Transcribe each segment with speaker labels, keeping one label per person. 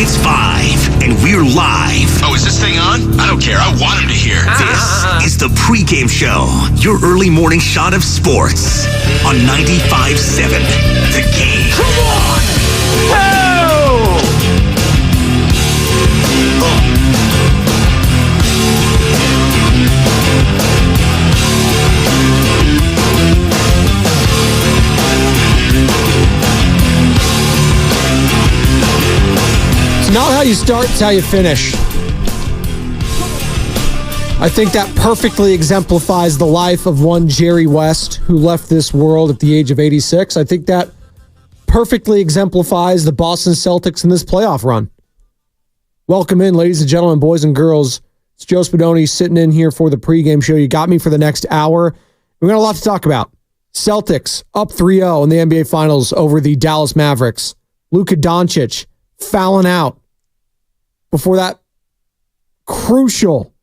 Speaker 1: It's 5, and we're live.
Speaker 2: Oh, is this thing on? I don't care. I want him to hear.
Speaker 1: This is the Pregame Show, your early morning shot of sports on 95.7 The Game.
Speaker 3: Come on! Oh!
Speaker 4: It's not how you start, it's how you finish. I think that perfectly exemplifies the life of one Jerry West, who left this world at the age of 86. I think that perfectly exemplifies the Boston Celtics in this playoff run. Welcome in, ladies and gentlemen, boys and girls. It's Joe Spadoni sitting in here for the pregame show. You got me for the next hour. We've got a lot to talk about. Celtics up 3-0 in the NBA Finals over the Dallas Mavericks. Luka Doncic fouling out before that crucial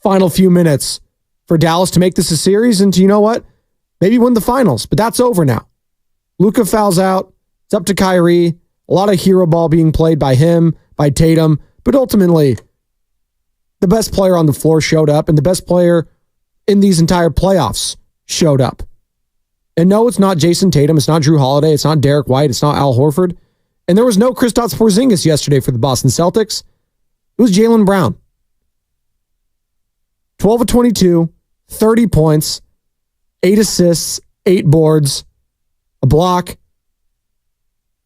Speaker 4: final few minutes for Dallas to make this a series and to, you know what, maybe win the finals. But that's over now. Luka fouls out. It's up to Kyrie. A lot of hero ball being played by him, by Tatum. But ultimately, the best player on the floor showed up, and the best player in these entire playoffs showed up. And no, it's not Jason Tatum. It's not Drew Holiday. It's not Derek White. It's not Al Horford. And there was no Kristaps Porzingis yesterday for the Boston Celtics. It was Jaylen Brown. 12 of 22, 30 points, 8 assists, 8 boards, a block,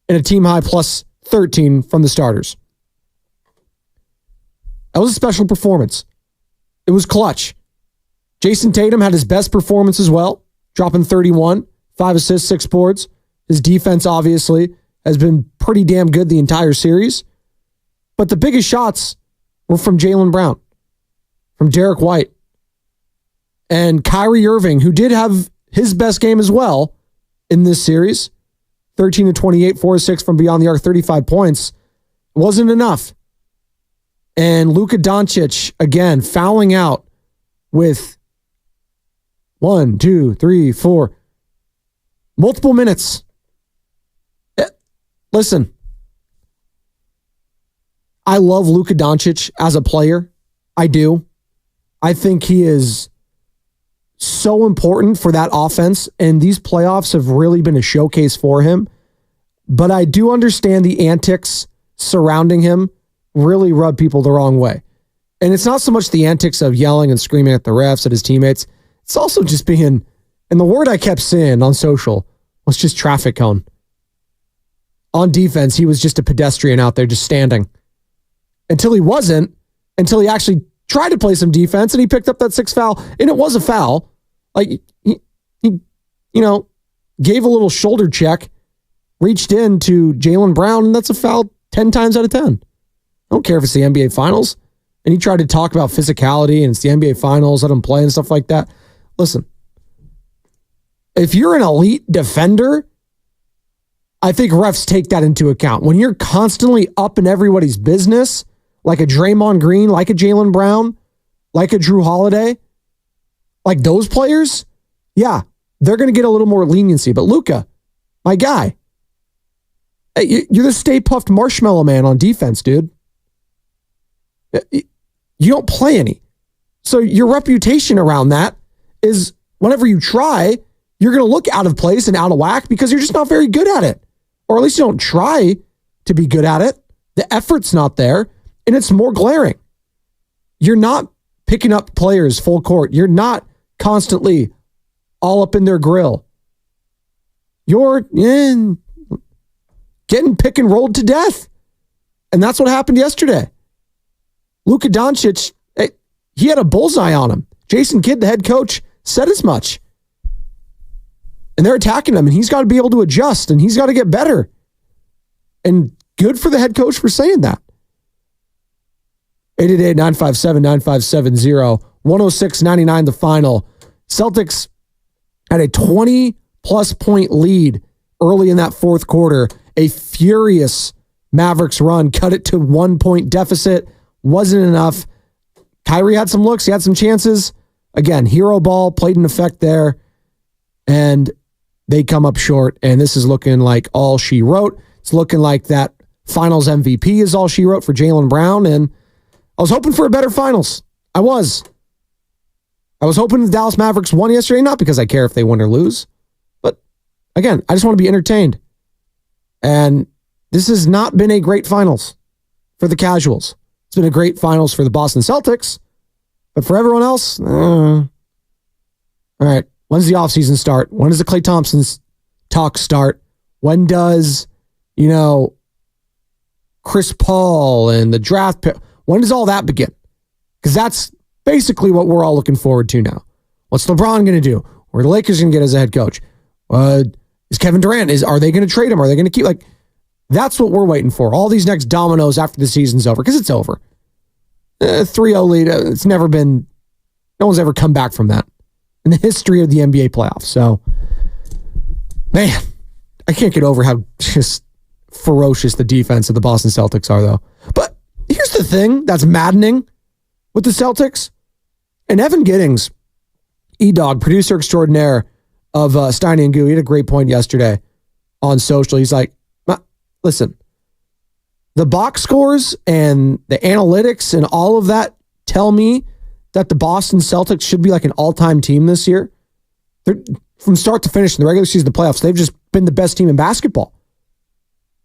Speaker 4: and a team high plus 13 from the starters. That was a special performance. It was clutch. Jason Tatum had his best performance as well, dropping 31, 5 assists, 6 boards. His defense, obviously, has been pretty damn good the entire series. But the biggest shots were from Jaylen Brown, from Derek White, and Kyrie Irving, who did have his best game as well in this series. 13 of 28, 4 of 6 from beyond the arc, 35 points. Wasn't enough. And Luka Doncic, again, fouling out with 1, 2, 3, 4, multiple minutes. Listen, I love Luka Doncic as a player. I do. I think he is so important for that offense, and these playoffs have really been a showcase for him. But I do understand the antics surrounding him really rub people the wrong way. And it's not so much the antics of yelling and screaming at the refs, at his teammates. It's also just being, and the word I kept seeing on social was just traffic cone. On defense, he was just a pedestrian out there just standing. Until he wasn't, until he actually tried to play some defense and he picked up that 6th foul, and it was a foul. Like, he gave a little shoulder check, reached in to Jaylen Brown, and that's a foul 10 times out of 10. I don't care if it's the NBA Finals. And he tried to talk about physicality and it's the NBA Finals, let him play and stuff like that. Listen, if you're an elite defender, I think refs take that into account. When you're constantly up in everybody's business, like a Draymond Green, like a Jaylen Brown, like a Drew Holiday, like those players, yeah, they're going to get a little more leniency. But Luka, my guy, you're the Stay Puffed Marshmallow Man on defense, dude. You don't play any. So your reputation around that is whenever you try, you're going to look out of place and out of whack because you're just not very good at it. Or at least you don't try to be good at it. The effort's not there, and it's more glaring. You're not picking up players full court. You're not constantly all up in their grill. You're getting pick and rolled to death. And that's what happened yesterday. Luka Doncic, he had a bullseye on him. Jason Kidd, the head coach, said as much. And they're attacking him, and he's got to be able to adjust, and he's got to get better. And good for the head coach for saying that. 888-957-9570, 106-99 the final. Celtics had a 20-plus point lead early in that fourth quarter. A furious Mavericks run cut it to 1-point deficit. Wasn't enough. Kyrie had some looks. He had some chances. Again, hero ball played an effect there. And they come up short. And this is looking like all she wrote. It's looking like that Finals MVP is all she wrote for Jaylen Brown, and I was hoping for a better finals. I was hoping the Dallas Mavericks won yesterday, not because I care if they win or lose, but again, I just want to be entertained. And this has not been a great finals for the casuals. It's been a great finals for the Boston Celtics, but for everyone else, all right, when's the offseason start? When does the Klay Thompson's talk start? When does, Chris Paul and the draft pick, when does all that begin? Because that's basically what we're all looking forward to now. What's LeBron going to do? Where are the Lakers going to get as a head coach? Is Kevin Durant, are they going to trade him? Are they going to keep, that's what we're waiting for. All these next dominoes after the season's over, because it's over. 3-0 lead, it's never been, no one's ever come back from that in the history of the NBA playoffs. So, man, I can't get over how just ferocious the defense of the Boston Celtics are, though. But here's the thing that's maddening with the Celtics. And Evan Giddings, E-Dog, producer extraordinaire of Steiny and Goo, he had a great point yesterday on social. He's like, listen, the box scores and the analytics and all of that tell me that the Boston Celtics should be like an all-time team this year. They're, from start to finish in the regular season, the playoffs, they've just been the best team in basketball.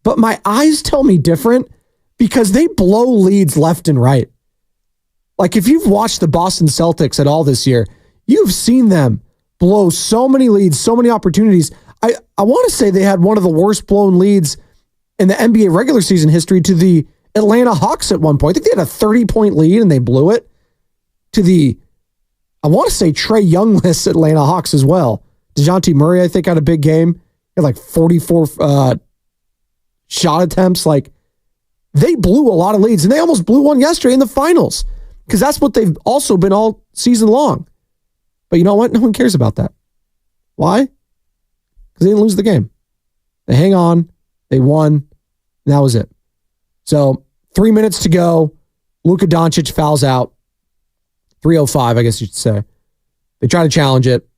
Speaker 4: But my eyes tell me different because they blow leads left and right. Like if you've watched the Boston Celtics at all this year, you've seen them blow so many leads, so many opportunities. I want to say they had one of the worst blown leads in the NBA regular season history to the Atlanta Hawks at one point. I think they had a 30-point lead and they blew it to the, I want to say, Trae Youngless Atlanta Hawks as well. DeJounte Murray, I think, had a big game. He had like 44 shot attempts. Like, they blew a lot of leads, and they almost blew one yesterday in the finals because that's what they've also been all season long. But you know what? No one cares about that. Why? Because they didn't lose the game. They hang on. They won. And that was it. So 3 minutes to go. Luka Doncic fouls out. 3:05, I guess you should say. They try to challenge it.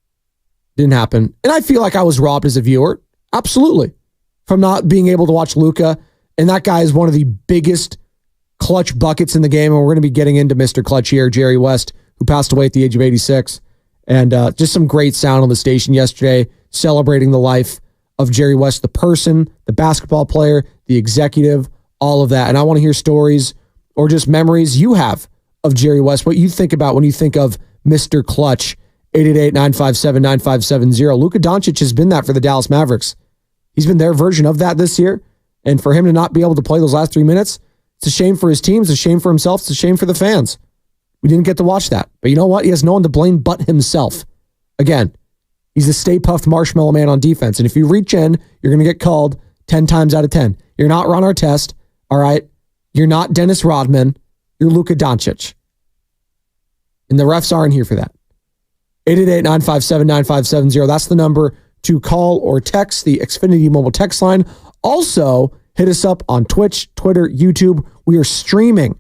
Speaker 4: Didn't happen. And I feel like I was robbed as a viewer. Absolutely. From not being able to watch Luka. And that guy is one of the biggest clutch buckets in the game. And we're going to be getting into Mr. Clutch here, Jerry West, who passed away at the age of 86. And just some great sound on the station yesterday, celebrating the life of Jerry West, the person, the basketball player, the executive, all of that. And I want to hear stories or just memories you have of Jerry West, what you think about when you think of Mr. Clutch. 888-957-9570. Luka Doncic has been that for the Dallas Mavericks. He's been their version of that this year. And for him to not be able to play those last 3 minutes, it's a shame for his team. It's a shame for himself. It's a shame for the fans. We didn't get to watch that. But you know what? He has no one to blame but himself. Again, he's the Stay Puft Marshmallow Man on defense. And if you reach in, you're going to get called 10 times out of 10. You're not Ron Artest, all right? You're not Dennis Rodman. You're Luka Doncic. And the refs aren't here for that. 888-957-9570. That's the number to call or text, the Xfinity mobile text line. Also, hit us up on Twitch, Twitter, YouTube. We are streaming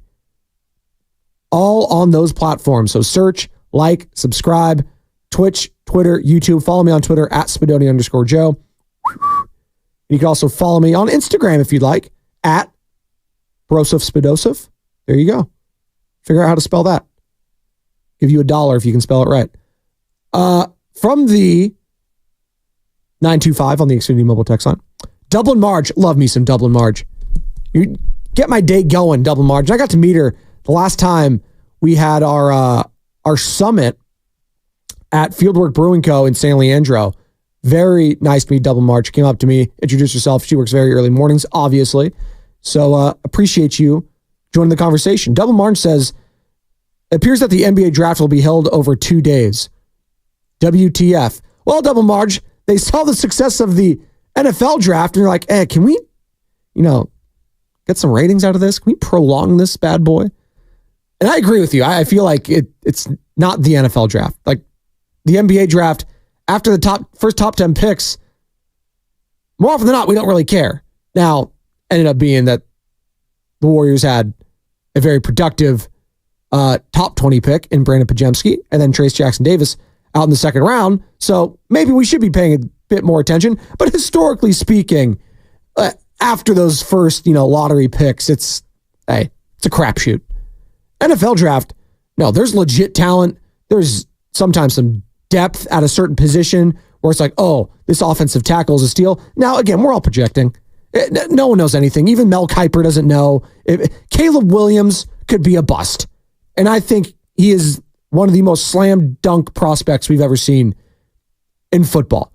Speaker 4: all on those platforms. So search, like, subscribe, Twitch, Twitter, YouTube. Follow me on Twitter at Spadoni_Joe. You can also follow me on Instagram if you'd like, at Broseph Spadoseph. There you go. Figure out how to spell that. Give you $1 if you can spell it right. From the 925 on the Xfinity mobile text line. Dublin Marge. Love me some Dublin Marge. You get my day going, Dublin Marge. I got to meet her the last time we had our summit at Fieldwork Brewing Co. in San Leandro. Very nice to meet Dublin Marge. She came up to me, introduced herself. She works very early mornings, obviously. So appreciate you joining the conversation. Dublin Marge says, it appears that the NBA draft will be held over 2 days. WTF. Well, Double Marge, they saw the success of the NFL draft and they're like, hey, can we, get some ratings out of this? Can we prolong this bad boy? And I agree with you. I feel like it's not the NFL draft. Like the NBA draft, after the first top 10 picks, more often than not, we don't really care. Now, ended up being that the Warriors had a very productive top 20 pick in Brandon Pajemski and then Trace Jackson Davis out in the second round. So maybe we should be paying a bit more attention. But historically speaking, after those first, lottery picks, it's a crapshoot. NFL draft, no, there's legit talent. There's sometimes some depth at a certain position where it's like, oh, this offensive tackle is a steal. Now, again, we're all projecting. No one knows anything. Even Mel Kiper doesn't know. Caleb Williams could be a bust. And I think he is one of the most slam dunk prospects we've ever seen in football.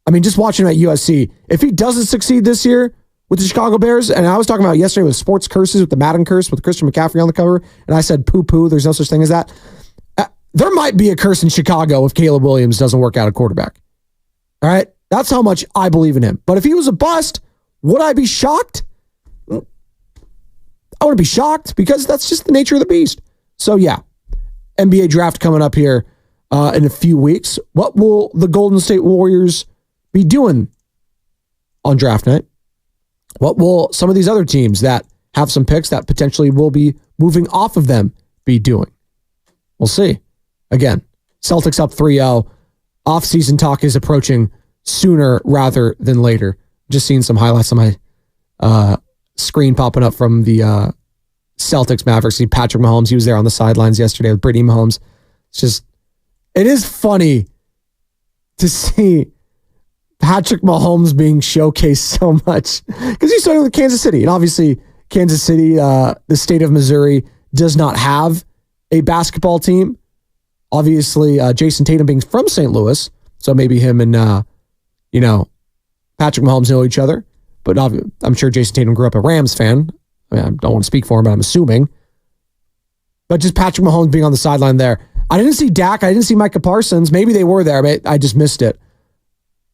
Speaker 4: I mean, just watching him at USC, if he doesn't succeed this year with the Chicago Bears, and I was talking about yesterday with sports curses, with the Madden curse, with Christian McCaffrey on the cover, and I said, poo-poo, there's no such thing as that. There might be a curse in Chicago if Caleb Williams doesn't work out at quarterback. All right? That's how much I believe in him. But if he was a bust, would I be shocked? I wouldn't be shocked because that's just the nature of the beast. So, yeah, NBA draft coming up here in a few weeks. What will the Golden State Warriors be doing on draft night? What will some of these other teams that have some picks that potentially will be moving off of them be doing? We'll see. Again, Celtics up 3-0. Off-season talk is approaching sooner rather than later. Just seeing some highlights on my screen popping up from the Celtics Mavericks. See Patrick Mahomes. He was there on the sidelines yesterday with Brittany Mahomes. It is funny to see Patrick Mahomes being showcased so much because he's starting with Kansas City. And obviously, Kansas City, the state of Missouri, does not have a basketball team. Obviously, Jason Tatum being from St. Louis, so maybe him and, Patrick Mahomes know each other. But I'm sure Jason Tatum grew up a Rams fan. I mean, I don't want to speak for him, but I'm assuming. But just Patrick Mahomes being on the sideline there. I didn't see Dak. I didn't see Micah Parsons. Maybe they were there, but I just missed it.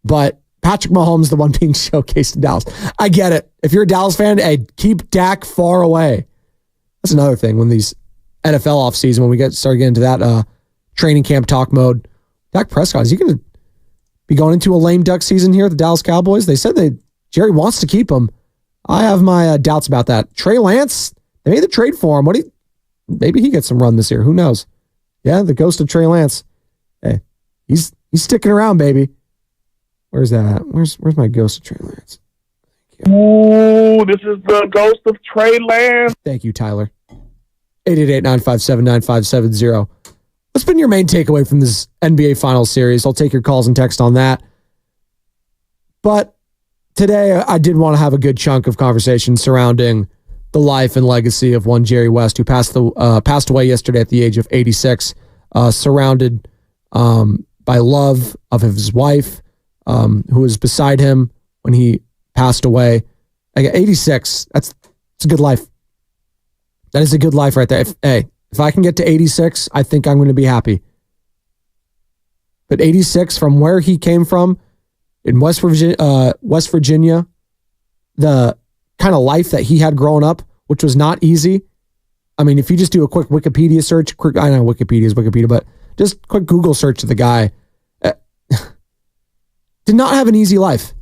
Speaker 4: But Patrick Mahomes, the one being showcased in Dallas. I get it. If you're a Dallas fan, hey, keep Dak far away. That's another thing when these NFL offseason, when we start getting into that training camp talk mode. Dak Prescott, is he going to be going into a lame duck season here at the Dallas Cowboys? They said Jerry wants to keep him. I have my doubts about that. Trey Lance, they made the trade for him. Maybe he gets some run this year. Who knows? Yeah, the ghost of Trey Lance. Hey, he's sticking around, baby. Where's that? Where's my ghost of Trey Lance?
Speaker 3: Ooh, this is the ghost of Trey Lance.
Speaker 4: Thank you, Tyler. 888-957-9570. What's been your main takeaway from this NBA Finals series? I'll take your calls and text on that. But today, I did want to have a good chunk of conversation surrounding the life and legacy of one Jerry West, who passed away yesterday at the age of 86, surrounded by love of his wife, who was beside him when he passed away. Like 86, that's a good life. That is a good life right there. If I can get to 86, I think I'm going to be happy. But 86, from where he came from in West Virginia, the kind of life that he had growing up, which was not easy. I mean, if you just do a quick Wikipedia search, I know Wikipedia is Wikipedia, but just quick Google search of the guy, did not have an easy life.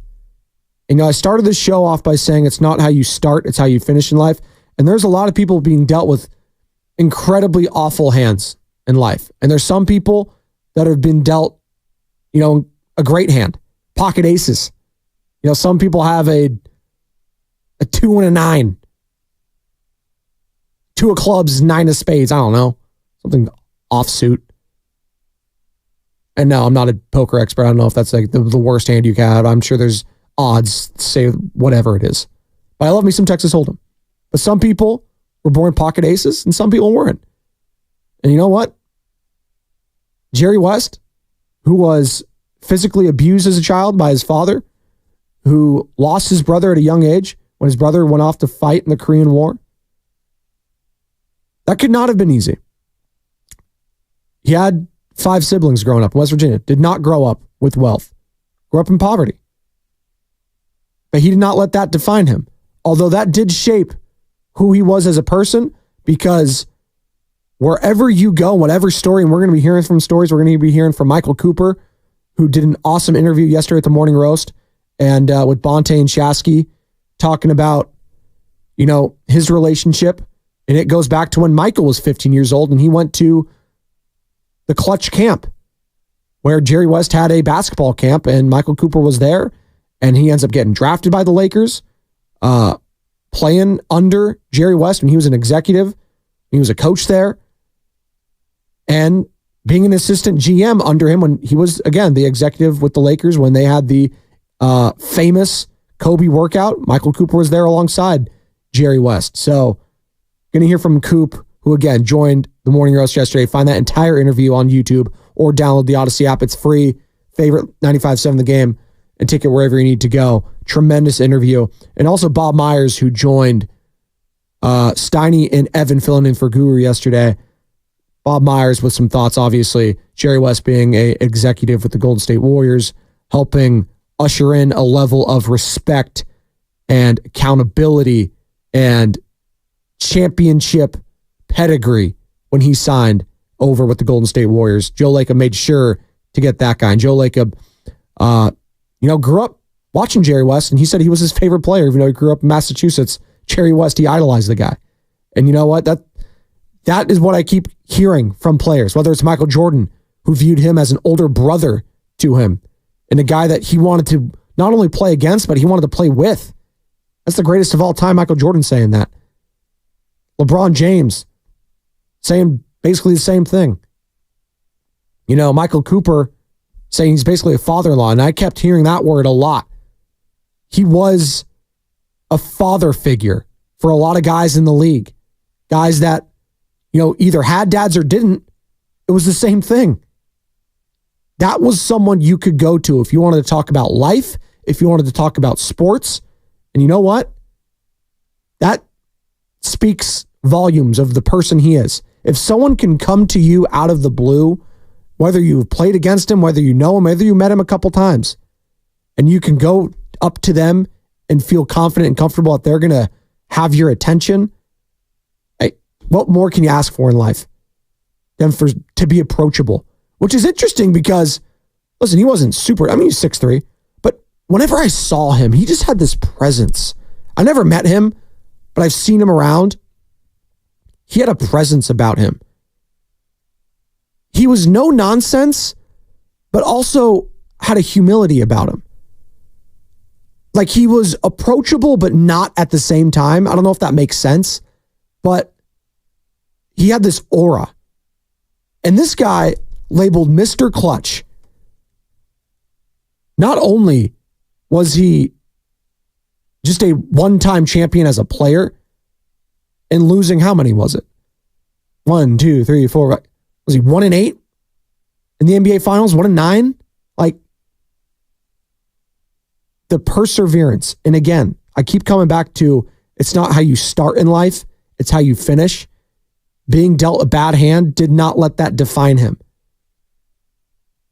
Speaker 4: And I started this show off by saying it's not how you start, it's how you finish in life. And there's a lot of people being dealt with incredibly awful hands in life. And there's some people that have been dealt, a great hand, pocket aces. Some people have a 2 and a 9, 2 of clubs, 9 of spades. I don't know, something offsuit. And no, I'm not a poker expert. I don't know if that's like the worst hand you can have. I'm sure there's odds, say whatever it is. But I love me some Texas Hold'em. But some people were born pocket aces and some people weren't. And you know what? Jerry West, who was physically abused as a child by his father, who lost his brother at a young age when his brother went off to fight in the Korean War. That could not have been easy. He had 5 siblings growing up in West Virginia, did not grow up with wealth, grew up in poverty. But he did not let that define him. Although that did shape who he was as a person, because wherever you go, whatever story, and we're going to be hearing from stories, we're going to be hearing from Michael Cooper, who did an awesome interview yesterday at the Morning Roast, and with Bonte and Shasky, talking about, his relationship. And it goes back to when Michael was 15 years old and he went to the Clutch camp where Jerry West had a basketball camp and Michael Cooper was there, and he ends up getting drafted by the Lakers. playing under Jerry West when he was an executive. He was a coach there. And being an assistant GM under him when he was, again, the executive with the Lakers when they had the famous Kobe workout. Michael Cooper was there alongside Jerry West. So going to hear from Coop, who, again, joined the Morning Roast yesterday. Find that entire interview on YouTube or download the Odyssey app. It's free. Favorite 95.7 The Game and take it wherever you need to go. Tremendous interview. And also Bob Myers, who joined Steiny and Evan filling in for Guru yesterday. Bob Myers with some thoughts, obviously. Jerry West being a executive with the Golden State Warriors, helping usher in a level of respect and accountability and championship pedigree when he signed over with the Golden State Warriors. Joe Lacob made sure to get that guy. And Joe Lacob, grew up watching Jerry West, and he said he was his favorite player, even though he grew up in Massachusetts. Jerry West, he idolized the guy. And you know what? That is what I keep hearing from players, whether it's Michael Jordan, who viewed him as an older brother to him, and a guy that he wanted to not only play against, but he wanted to play with. That's the greatest of all time, Michael Jordan saying that. LeBron James saying basically the same thing. Michael Cooper saying he's basically a father-in-law, and I kept hearing that word a lot. He was a father figure for a lot of guys in the league. Guys that, either had dads or didn't. It was the same thing. That was someone you could go to if you wanted to talk about life, if you wanted to talk about sports. And you know what? That speaks volumes of the person he is. If someone can come to you out of the blue, whether you've played against him, whether you know him, whether you met him a couple times, and you can go up to them and feel confident and comfortable that they're going to have your attention, what more can you ask for in life than to be approachable? Which is interesting because, listen, he wasn't super, he's 6'3", but whenever I saw him, he just had this presence. I never met him, but I've seen him around. He had a presence about him. He was no nonsense, but also had a humility about him. Like, he was approachable, but not at the same time. I don't know if that makes sense, but he had this aura. And this guy, labeled Mr. Clutch, not only was he just a one-time champion as a player, and losing, how many was it? 1, 2, 3, 4. Was he 1-8 in the NBA Finals? 1-9? Like, the perseverance. And again, I keep coming back to, it's not how you start in life, it's how you finish. Being dealt a bad hand did not let that define him.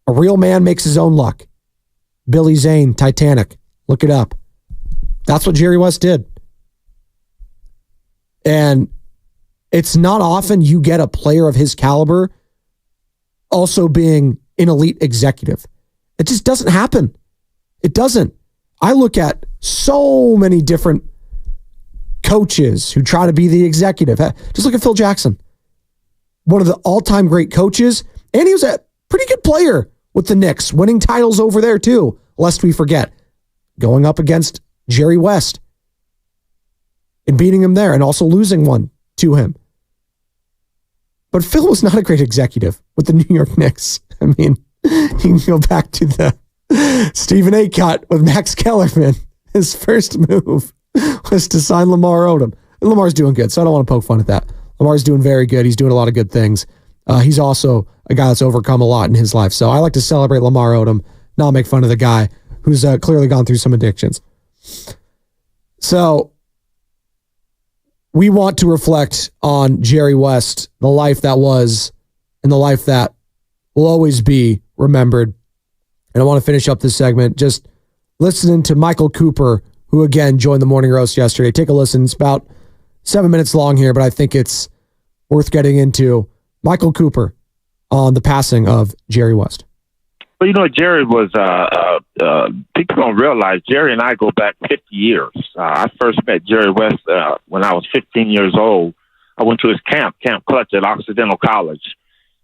Speaker 4: A real man makes his own luck. Billy Zane, Titanic. Look it up. That's what Jerry West did. And it's not often you get a player of his caliber also being an elite executive. It just doesn't happen. It doesn't. I look at so many different coaches who try to be the executive. Just look at Phil Jackson. One of the all-time great coaches. And he was a pretty good player with the Knicks, winning titles over there too, lest we forget. Going up against Jerry West and beating him there and also losing one to him. But Phil was not a great executive with the New York Knicks. I mean, you can go back to the Stephen A. cut with Max Kellerman. His first move was to sign Lamar Odom. And Lamar's doing good, so I don't want to poke fun at that. Lamar's doing very good. He's doing a lot of good things. He's also a guy that's overcome a lot in his life. So I like to celebrate Lamar Odom, not make fun of the guy who's clearly gone through some addictions. So we want to reflect on Jerry West, the life that was, and the life that will always be remembered. And I want to finish up this segment just listening to Michael Cooper, who again joined the Morning Roast yesterday. Take a listen. It's about 7 minutes long here, but I think it's worth getting into. Michael Cooper on the passing of Jerry West.
Speaker 3: Well, Jerry was, people don't realize, Jerry and I go back 50 years. I first met Jerry West when I was 15 years old. I went to his Camp Clutch at Occidental College.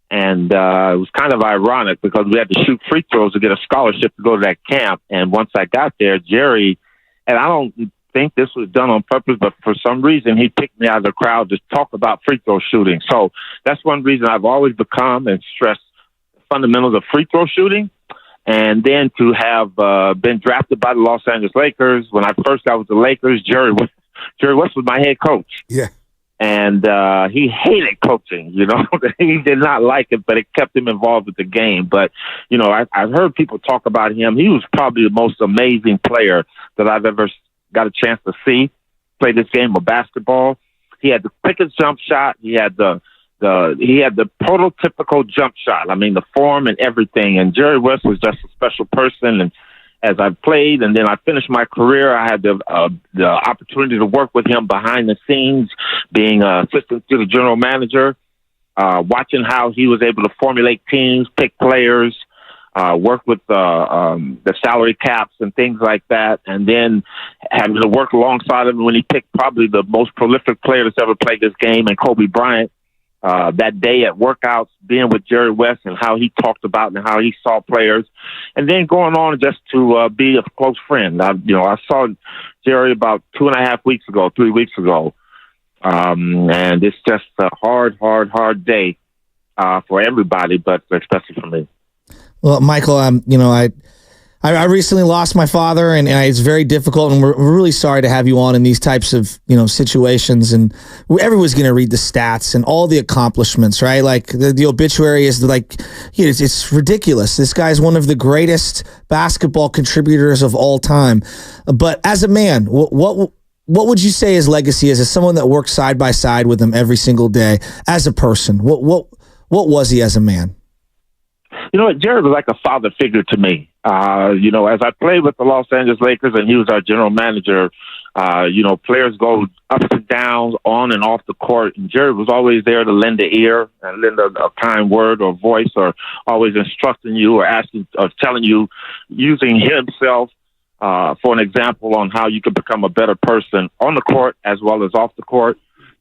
Speaker 3: And it was kind of ironic because we had to shoot free throws to get a scholarship to go to that camp. And once I got there, Jerry, and I don't think this was done on purpose, but for some reason he picked me out of the crowd to talk about free throw shooting. So that's one reason I've always become and stressed the fundamentals of free throw shooting. And then to have been drafted by the Los Angeles Lakers. When I first got with the Lakers, Jerry West was my head coach.
Speaker 5: Yeah.
Speaker 3: And he hated coaching, you know. He did not like it, but it kept him involved with the game. But, you know, I've heard people talk about him. He was probably the most amazing player that I've ever got a chance to see play this game of basketball. He had the quickest jump shot. He had the prototypical jump shot. I mean, the form and everything. And Jerry West was just a special person. And as I played and then I finished my career, I had the opportunity to work with him behind the scenes, being assistant to the general manager, watching how he was able to formulate teams, pick players, work with the salary caps and things like that, and then having to work alongside him when he picked probably the most prolific player that's ever played this game, and Kobe Bryant. That day at workouts, being with Jerry West and how he talked about and how he saw players, and then going on just to be a close friend. I saw Jerry about 3 weeks ago, and it's just a hard day for everybody, but especially for me.
Speaker 6: Well, Michael, I recently lost my father, and it's very difficult, and we're really sorry to have you on in these types of situations. And everyone's going to read the stats and all the accomplishments, right? Like the obituary is like, it's ridiculous. This guy's one of the greatest basketball contributors of all time. But as a man, what would you say his legacy is? As someone that works side by side with him every single day, as a person, what was he as a man?
Speaker 3: You know, Jerry was like a father figure to me. As I played with the Los Angeles Lakers and he was our general manager, players go ups and downs on and off the court. And Jerry was always there to lend an ear and lend a kind word or voice, or always instructing you or asking or telling you, using himself for an example on how you could become a better person on the court as well as off the court.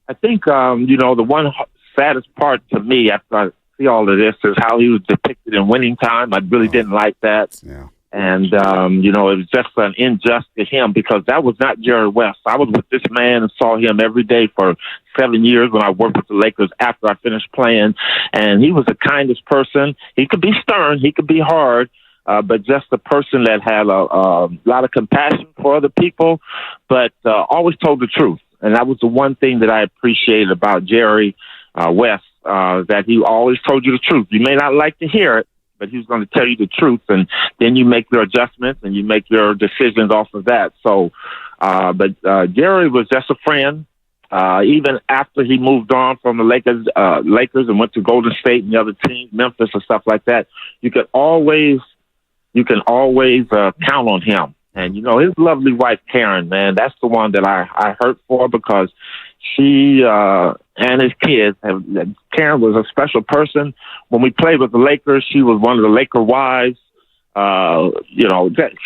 Speaker 3: I think, the one saddest part to me after I see all of this is how he was depicted in Winning Time. I really didn't like that. Yeah. And, it was just an injustice to him because that was not Jerry West. I was with this man and saw him every day for 7 years when I worked with the Lakers after I finished playing. And he was the kindest person. He could be stern. He could be hard. But just a person that had a lot of compassion for other people, but always told the truth. And that was the one thing that I appreciated about Jerry West. That he always told you the truth. You may not like to hear it, but he was going to tell you the truth, and then you make your adjustments and you make your decisions off of that. So, but Jerry was just a friend. Even after he moved on from the Lakers and went to Golden State and the other teams, Memphis and stuff like that, you can always count on him. And his lovely wife Karen, man, that's the one that I hurt for because she and his kids. Karen was a special person. When we played with the Lakers, she was one of the Laker wives.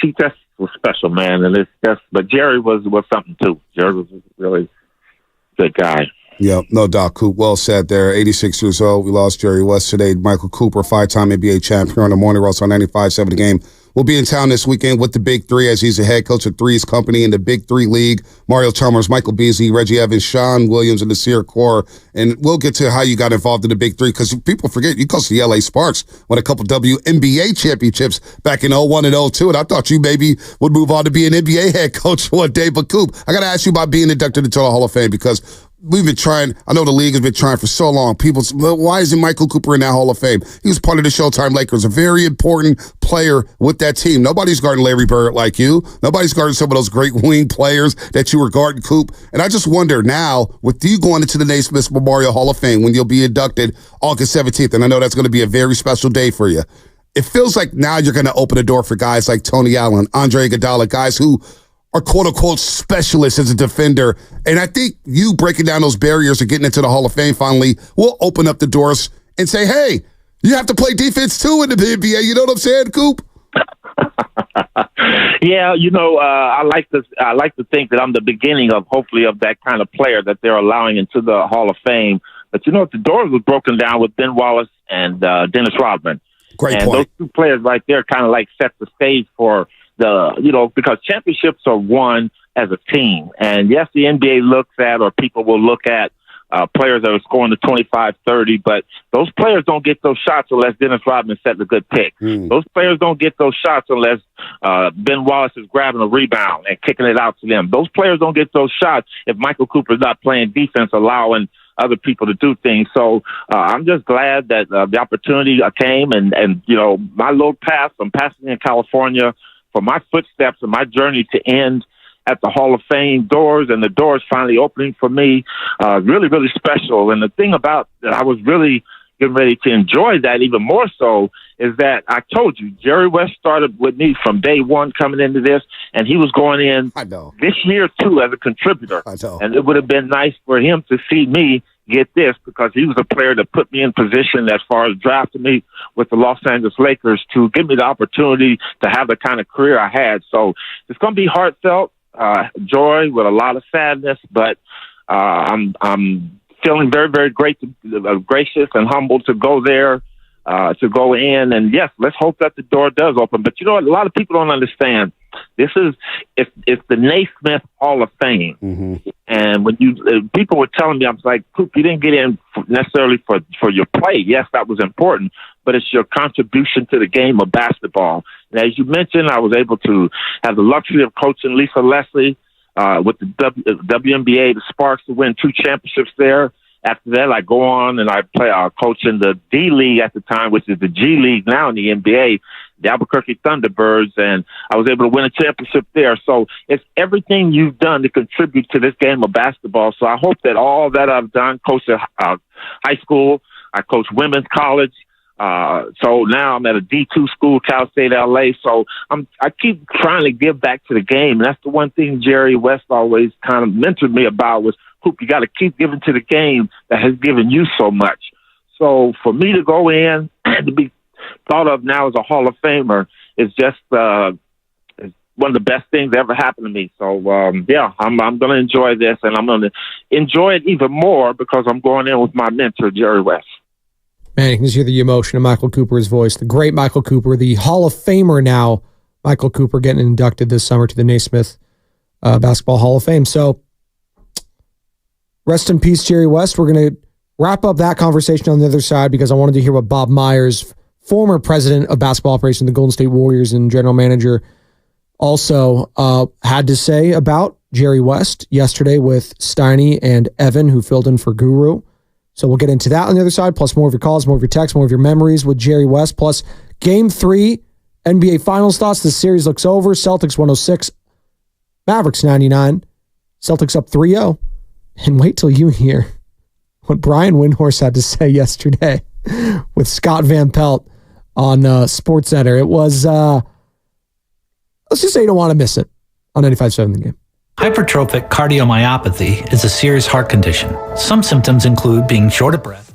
Speaker 3: She just was special, man. And it's just, but Jerry was something too. Jerry was a really good guy.
Speaker 5: Yeah, no doubt, Coop. Well said there. 86 years old. We lost Jerry West today. Michael Cooper, 5-time NBA champ here on the Morning Roast on 95.7 The Game. We'll be in town this weekend with the Big Three as he's the head coach of Three's Company in the Big Three League. Mario Chalmers, Michael Beasley, Reggie Evans, Sean Williams, and the Sear Core. And we'll get to how you got involved in the Big Three because people forget you coached the LA Sparks, won a couple WNBA championships back in 01 and 02. And I thought you maybe would move on to be an NBA head coach one day. But Coop, I got to ask you about being inducted into the Hall of Fame because we've been trying. I know the league has been trying for so long. People say, well, why isn't Michael Cooper in that Hall of Fame? He was part of the Showtime Lakers, a very important player with that team. Nobody's guarding Larry Bird like you. Nobody's guarding some of those great wing players that you were guarding, Coop. And I just wonder now, with you going into the Naismith Memorial Hall of Fame when you'll be inducted August 17th, and I know that's going to be a very special day for you, it feels like now you're going to open a door for guys like Tony Allen, Andre Iguodala, guys who are quote-unquote specialists as a defender. And I think you breaking down those barriers and getting into the Hall of Fame finally will open up the doors and say, hey, you have to play defense too in the NBA. You know what I'm saying, Coop?
Speaker 3: Yeah, I like to think that I'm the beginning of hopefully of that kind of player that they're allowing into the Hall of Fame. But the doors were broken down with Ben Wallace and Dennis Rodman.
Speaker 5: Great
Speaker 3: and
Speaker 5: point.
Speaker 3: Those two players right there kind of like set the stage for because championships are won as a team. And yes, the NBA looks at, or people will look at, players that are scoring the 25, 30, but those players don't get those shots unless Dennis Rodman sets a good pick. Those players don't get those shots unless Ben Wallace is grabbing a rebound and kicking it out to them. Those players don't get those shots if Michael Cooper's not playing defense, allowing other people to do things. So I'm just glad that the opportunity came, and you know, my little path from Pasadena, California, for my footsteps and my journey to end at the Hall of Fame doors, and the doors finally opening for me, really, really special. And the thing about that, I was really getting ready to enjoy that even more so, is that I told you, Jerry West started with me from day one coming into this, and he was going in this year too as a contributor. And it would have been nice for him to see me get this, because he was a player that put me in position as far as drafting me with the Los Angeles Lakers to give me the opportunity to have the kind of career I had. So it's going to be heartfelt. Joy with a lot of sadness, but I'm feeling very, very gracious and humbled to go there, to go in. And yes, let's hope that the door does open. But you know what? A lot of people don't understand. It's the Naismith Hall of Fame. And when people were telling me, I was like, Coop, you didn't get in necessarily for your play. Yes, that was important, but it's your contribution to the game of basketball. And as you mentioned, I was able to have the luxury of coaching Lisa Leslie with the WNBA, the Sparks, to win 2 championships there. After that, I go on and I play coach in the D League at the time, which is the G League now in the NBA, the Albuquerque Thunderbirds, and I was able to win a championship there. So it's everything you've done to contribute to this game of basketball. So I hope that all that I've done, coach at high school, I coach women's college. So now I'm at a D2 school, Cal State LA. So I keep trying to give back to the game. And that's the one thing Jerry West always kind of mentored me about was, Coop, you got to keep giving to the game that has given you so much. So for me to go in and to be thought of now as a Hall of Famer is just one of the best things that ever happened to me. So, yeah, I'm going to enjoy this, and I'm going to enjoy it even more because I'm going in with my mentor, Jerry West.
Speaker 4: Man, you can just hear the emotion in Michael Cooper's voice. The great Michael Cooper, the Hall of Famer now, Michael Cooper, getting inducted this summer to the Naismith Basketball Hall of Fame. So, rest in peace, Jerry West. We're going to wrap up that conversation on the other side because I wanted to hear what Bob Myers, former president of basketball operations, the Golden State Warriors and general manager, also had to say about Jerry West yesterday with Steiny and Evan, who filled in for Guru. So we'll get into that on the other side, plus more of your calls, more of your texts, more of your memories with Jerry West, plus Game 3, NBA Finals thoughts. The series looks over. Celtics 106, Mavericks 99. Celtics up 3-0. And wait till you hear what Brian Windhorst had to say yesterday with Scott Van Pelt on SportsCenter. It was, let's just say you don't want to miss it on 95.7 The Game.
Speaker 7: Hypertrophic cardiomyopathy is a serious heart condition. Some symptoms include being short of breath,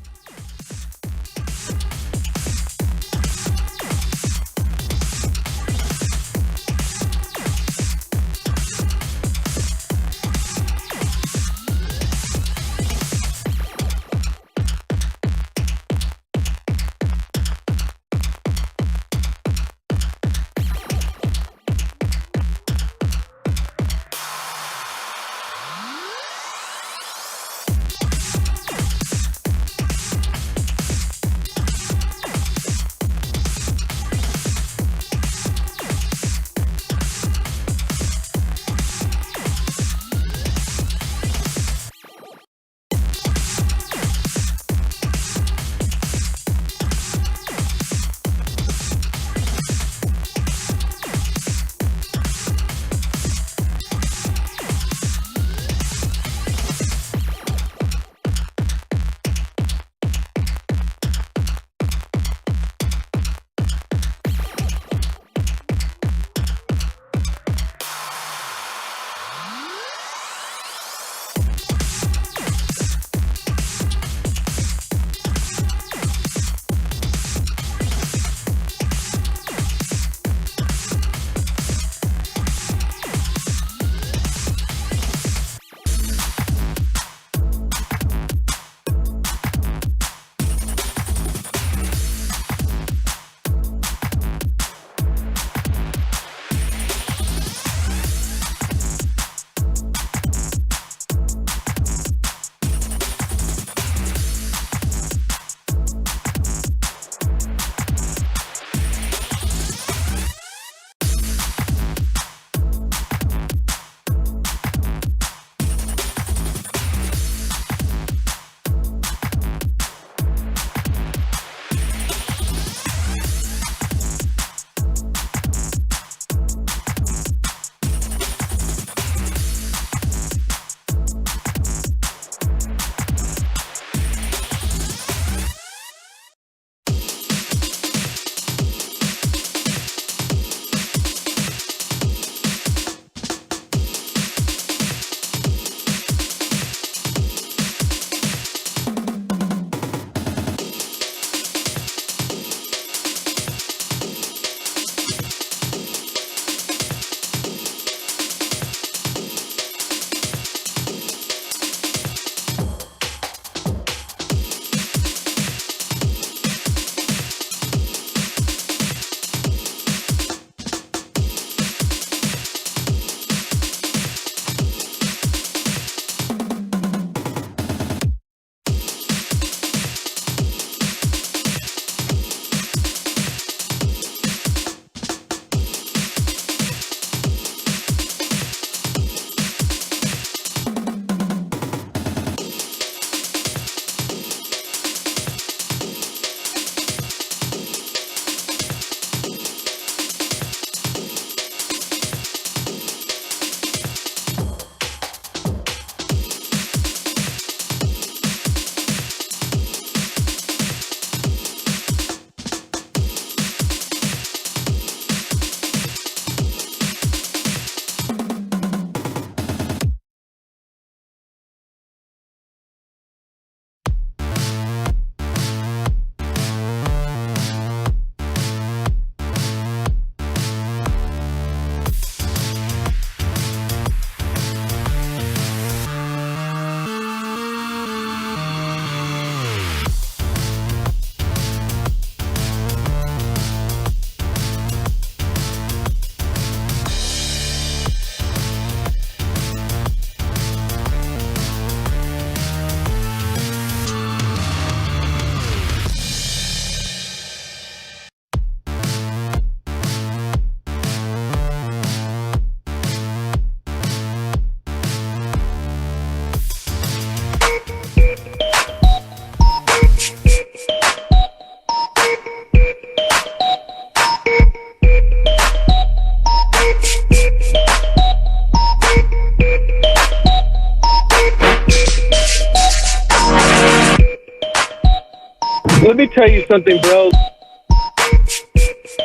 Speaker 8: let me tell you something, bro.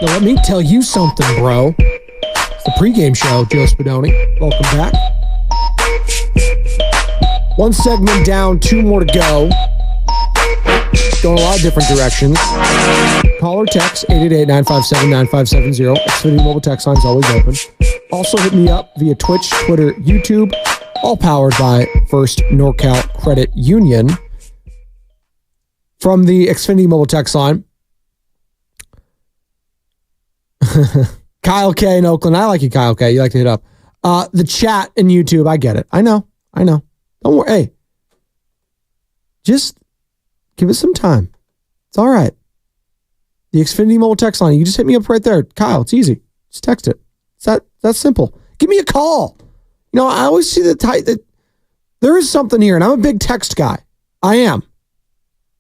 Speaker 4: Now, let me tell you something, bro. It's the pregame show, Joe Spadoni. Welcome back. One segment down, two more to go. Going a lot of different directions. Call or text 888-957-9570. Xfinity mobile text line is always open. Also hit me up via Twitch, Twitter, YouTube, all powered by First NorCal Credit Union. From the Xfinity mobile text line, Kyle K in Oakland. I like you, Kyle K. You like to hit up. The chat in YouTube, I get it. I know. Don't worry. Hey, just give it some time. It's all right. The Xfinity mobile text line, you just hit me up right there. Kyle, it's easy. Just text it. It's that's simple. Give me a call. I always see that there is something here, and I'm a big text guy. I am.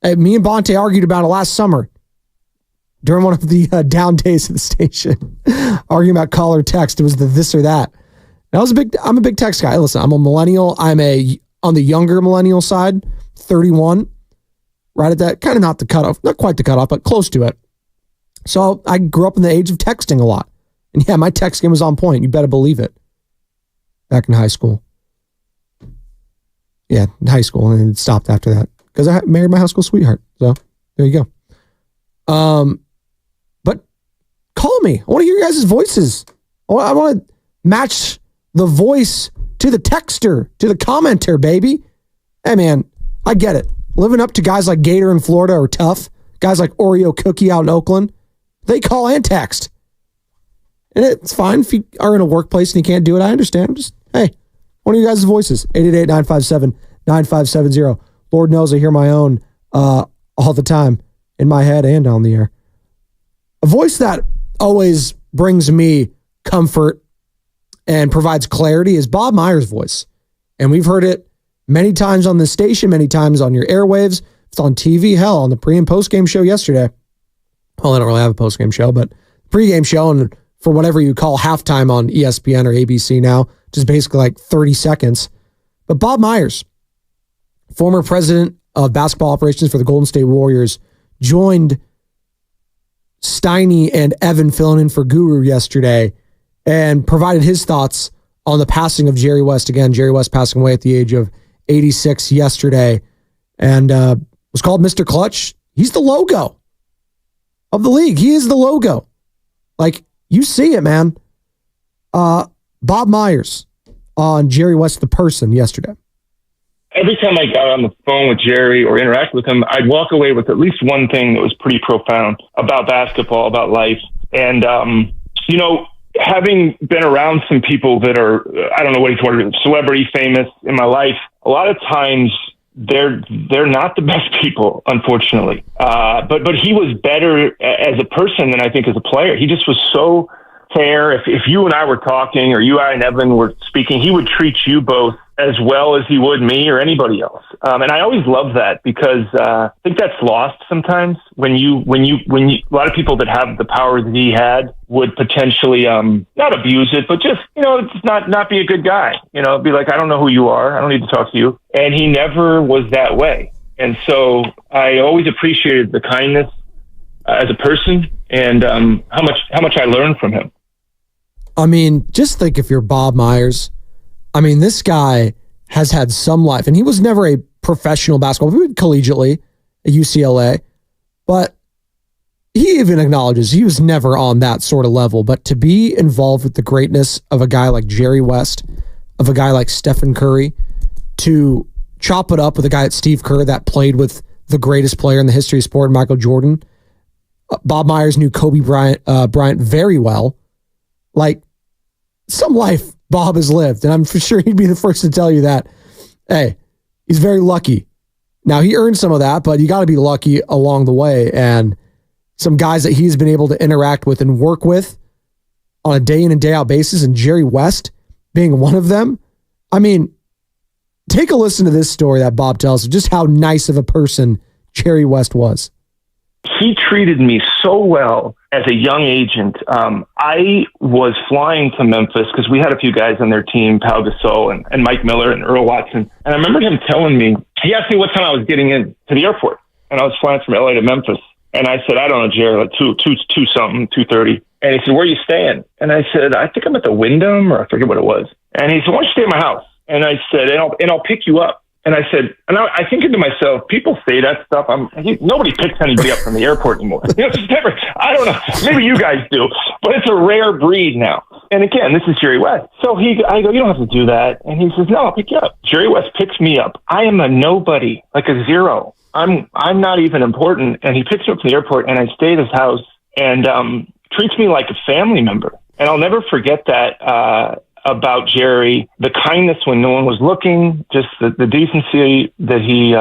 Speaker 4: Me and Bonte argued about it last summer during one of the down days of the station, arguing about call or text. It was the this or that. I'm a big text guy. Listen, I'm a millennial. I'm on the younger millennial side, 31, right at that, kind of not the cutoff, not quite the cutoff, but close to it. So I grew up in the age of texting a lot. And yeah, my text game was on point. You better believe it. Back in high school. Yeah, in high school. And it stopped after that because I married my high school sweetheart. So there you go. But call me. I want to hear your guys' voices. I want to match the voice to the texter, to the commenter, baby. Hey, man, I get it. Living up to guys like Gator in Florida are tough. Guys like Oreo Cookie out in Oakland, they call and text. And it's fine if you are in a workplace and you can't do it. I understand. Just, hey, one of your guys' voices, 888-957-9570. Lord knows I hear my own all the time in my head and on the air. A voice that always brings me comfort and provides clarity is Bob Myers' voice. And we've heard it many times on the station, many times on your airwaves. It's on TV, hell, on the pre- and post-game show yesterday. Well, I don't really have a post-game show, but pre-game show, and for whatever you call halftime on ESPN or ABC now, which is basically like 30 seconds. But Bob Myers, former president of basketball operations for the Golden State Warriors, joined Steiny and Evan filling in for Guru yesterday and provided his thoughts on the passing of Jerry West. Again, Jerry West passing away at the age of 86 yesterday, and was called Mr. Clutch. He's the logo of the league. He is the logo. Like, you see it, man. Bob Myers on Jerry West, the person, yesterday.
Speaker 8: Every time I got on the phone with Jerry or interacted with him, I'd walk away with at least one thing that was pretty profound about basketball, about life. And, having been around some people that are, I don't know what you call it, celebrity famous in my life, a lot of times they're not the best people, unfortunately. But he was better as a person than I think as a player. He just was so fair. If you and I were talking, or you, I, and Evan were speaking, he would treat you both as well as he would me or anybody else. And I always love that because I think that's lost sometimes when you a lot of people that have the power that he had would potentially not abuse it, but just just not be a good guy. Be like, I don't know who you are, I don't need to talk to you. And he never was that way. And so I always appreciated the kindness as a person and how much I learned from him.
Speaker 4: I mean, just think if you're Bob Myers. I mean, this guy has had some life, and he was never a professional basketball player, collegiately at UCLA, but he even acknowledges he was never on that sort of level. But to be involved with the greatness of a guy like Jerry West, of a guy like Stephen Curry, to chop it up with a guy like Steve Kerr that played with the greatest player in the history of sport, Michael Jordan. Bob Myers knew Kobe Bryant very well. Like, some life Bob has lived, and I'm for sure he'd be the first to tell you that. Hey, he's very lucky. Now, he earned some of that, but you got to be lucky along the way. And some guys that he's been able to interact with and work with on a day in and day out basis, and Jerry West being one of them. I mean, take a listen to this story that Bob tells of just how nice of a person Jerry West was.
Speaker 8: He treated me so well as a young agent. I was flying to Memphis because we had a few guys on their team, Pau Gasol and Mike Miller and Earl Watson. And I remember him telling me, he asked me what time I was getting in to the airport. and I was flying from LA to Memphis. And I said, I don't know, Jerry, like two something, 2:30. And he said, where are you staying? And I said, I think I'm at the Wyndham, or I forget what it was. And he said, why don't you stay at my house? And I said, and I'll pick you up. And I said, and I think to myself, people say that stuff. Nobody picks anybody up from the airport anymore. It's never, I don't know. Maybe you guys do, but it's a rare breed now. And again, this is Jerry West. So I go, you don't have to do that. And he says, no, I'll pick you up. Jerry West picks me up. I am a nobody, like a zero. I'm not even important. And he picks me up from the airport, and I stay at his house, and treats me like a family member. And I'll never forget that about Jerry, the kindness when no one was looking, just the decency that he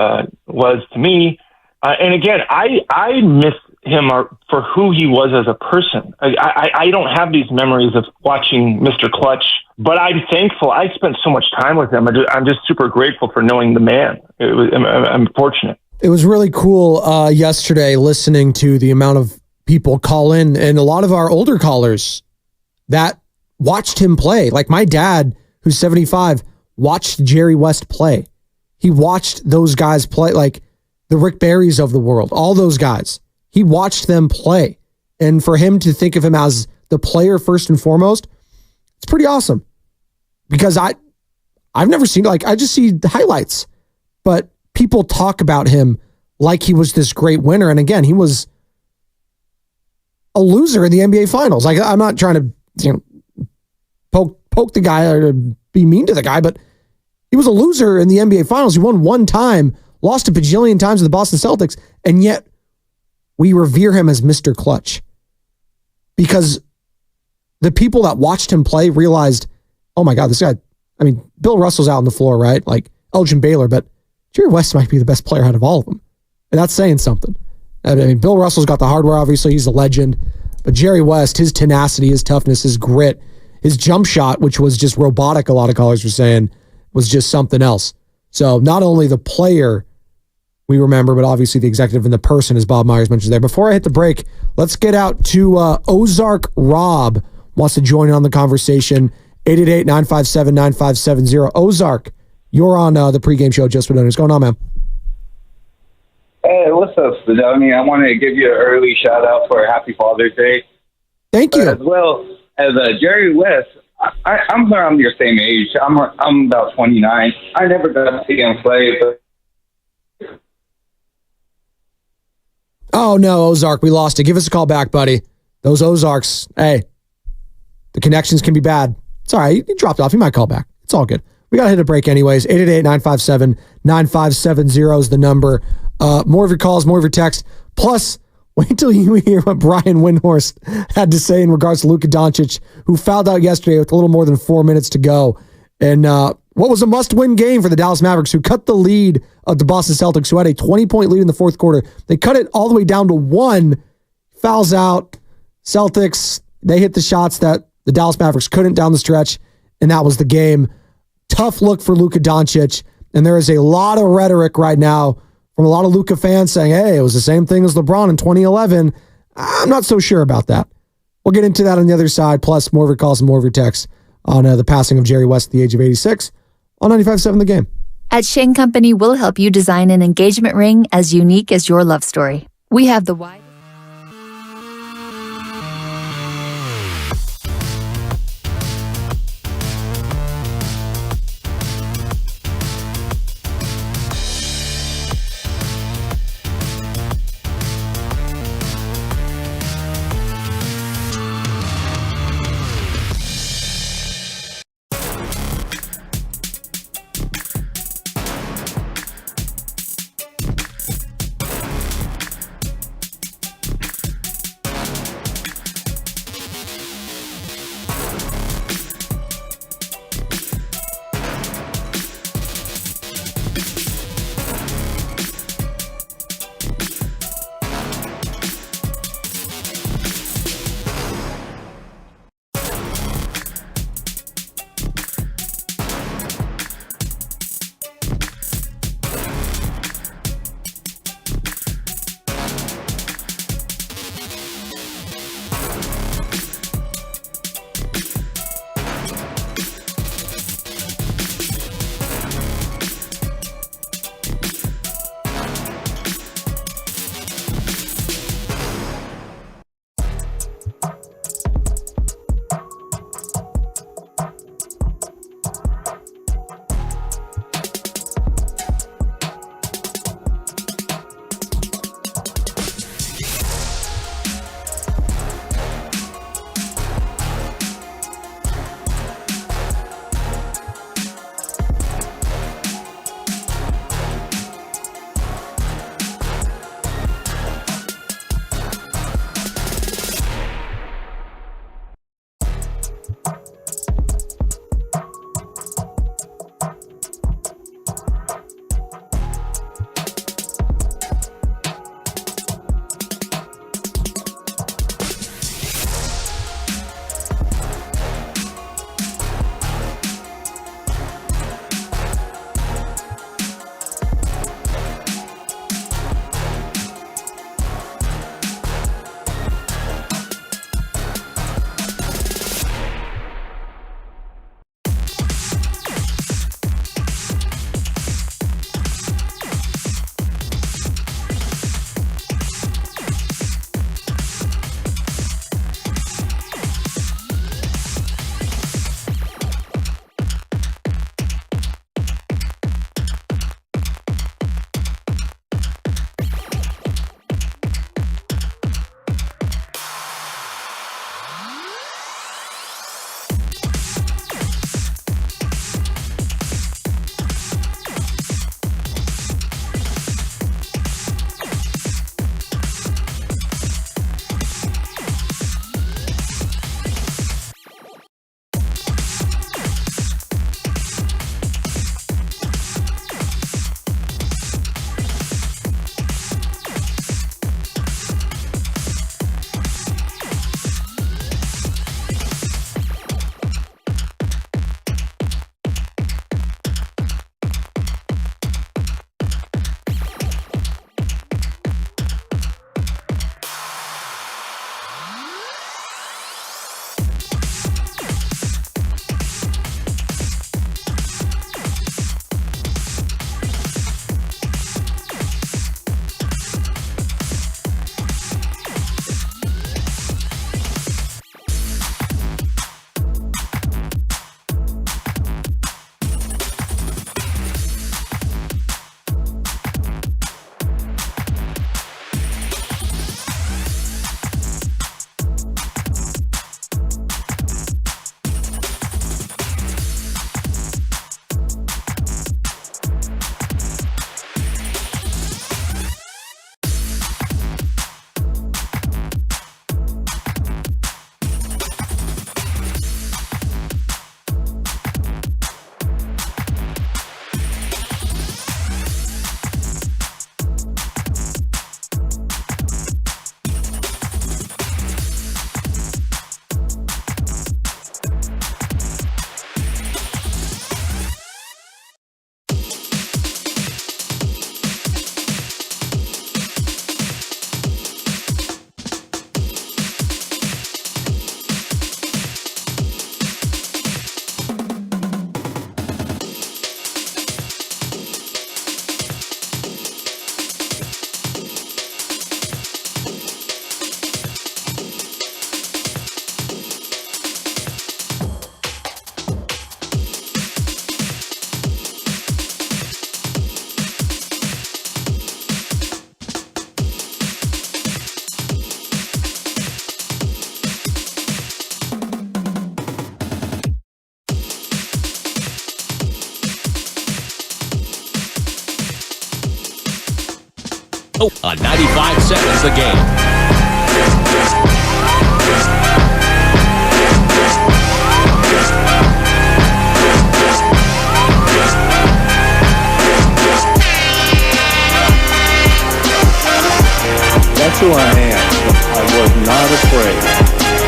Speaker 8: was to me. And again, I miss him for who he was as a person. I don't have these memories of watching Mr. Clutch, but I'm thankful. I spent so much time with him. I'm just super grateful for knowing the man. I'm fortunate.
Speaker 4: It was really cool yesterday listening to the amount of people call in, and a lot of our older callers that watched him play. Like my dad, who's 75, watched Jerry West play. He watched those guys play, like the Rick Barrys of the world, all those guys. He watched them play. And for him to think of him as the player first and foremost, it's pretty awesome. Because I've never seen, like, I just see the highlights. But people talk about him like he was this great winner. And again, he was a loser in the NBA Finals. Like, I'm not trying to, poke the guy or be mean to the guy, but he was a loser in the NBA Finals. He won one time, lost a bajillion times to the Boston Celtics, and yet we revere him as Mr. Clutch. Because the people that watched him play realized, oh my God, this guy, I mean, Bill Russell's out on the floor, right? Like Elgin Baylor, but Jerry West might be the best player out of all of them. And that's saying something. I mean, Bill Russell's got the hardware, obviously, he's a legend. But Jerry West, his tenacity, his toughness, his grit, his jump shot, which was just robotic, a lot of callers were saying, was just something else. So not only the player we remember, but obviously the executive and the person, as Bob Myers mentioned there. Before I hit the break, let's get out to Ozark Rob wants to join in on the conversation. 888-957-9570. Ozark, you're on the pregame show. Just Spadoni. What's going on, man?
Speaker 9: Hey, what's up, Spadoni? I want to give you an early shout out for Happy Father's Day.
Speaker 4: Thank you.
Speaker 9: As well as Jerry West, I'm around your same age. I'm about 29. I never got to see him play, but
Speaker 4: oh, no, Ozark, we lost it. Give us a call back, buddy. Those Ozarks, hey, the connections can be bad. It's all right. You dropped off. You might call back. It's all good. We got to hit a break anyways. 888-957-9570 is the number. More of your calls, more of your texts. Plus, wait till you hear what Brian Windhorst had to say in regards to Luka Doncic, who fouled out yesterday with a little more than 4 minutes to go. And what was a must-win game for the Dallas Mavericks, who cut the lead of the Boston Celtics, who had a 20-point lead in the fourth quarter. They cut it all the way down to 1. Fouls out. Celtics, they hit the shots that the Dallas Mavericks couldn't down the stretch, and that was the game. Tough look for Luka Doncic, and there is a lot of rhetoric right now from a lot of Luka fans saying, hey, it was the same thing as LeBron in 2011. I'm not so sure about that. We'll get into that on the other side, plus more of your calls and more of your texts on the passing of Jerry West at the age of 86 on 95.7 The Game.
Speaker 10: At Shane Company, we'll help you design an engagement ring as unique as your love story. We have the wide...
Speaker 11: On 95 seconds the game.
Speaker 12: That's who I am. I was not afraid.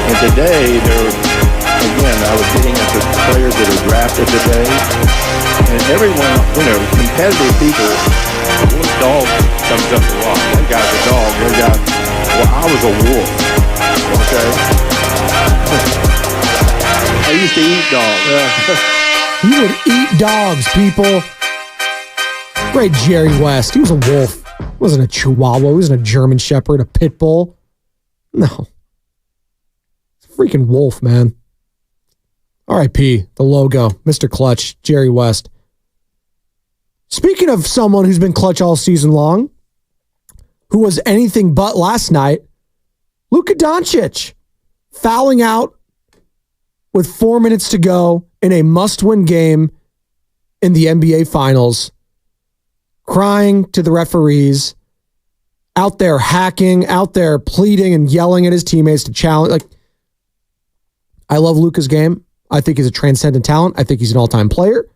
Speaker 12: And today, I was getting into players that are drafted today, and everyone, competitive people, this dog comes up to walk. That guy's a dog. That guy, well, I was a wolf. Okay? I used to eat dogs.
Speaker 4: He would eat dogs, people. Great Jerry West. He was a wolf. He wasn't a Chihuahua. He wasn't a German Shepherd, a pit bull. No. It's a freaking wolf, man. R.I.P. The logo. Mr. Clutch. Jerry West. Speaking of someone who's been clutch all season long, who was anything but last night, Luka Doncic fouling out with 4 minutes to go in a must-win game in the NBA Finals, crying to the referees, out there hacking, out there pleading and yelling at his teammates to challenge. I love Luka's game. I think he's a transcendent talent. I think he's an all-time player.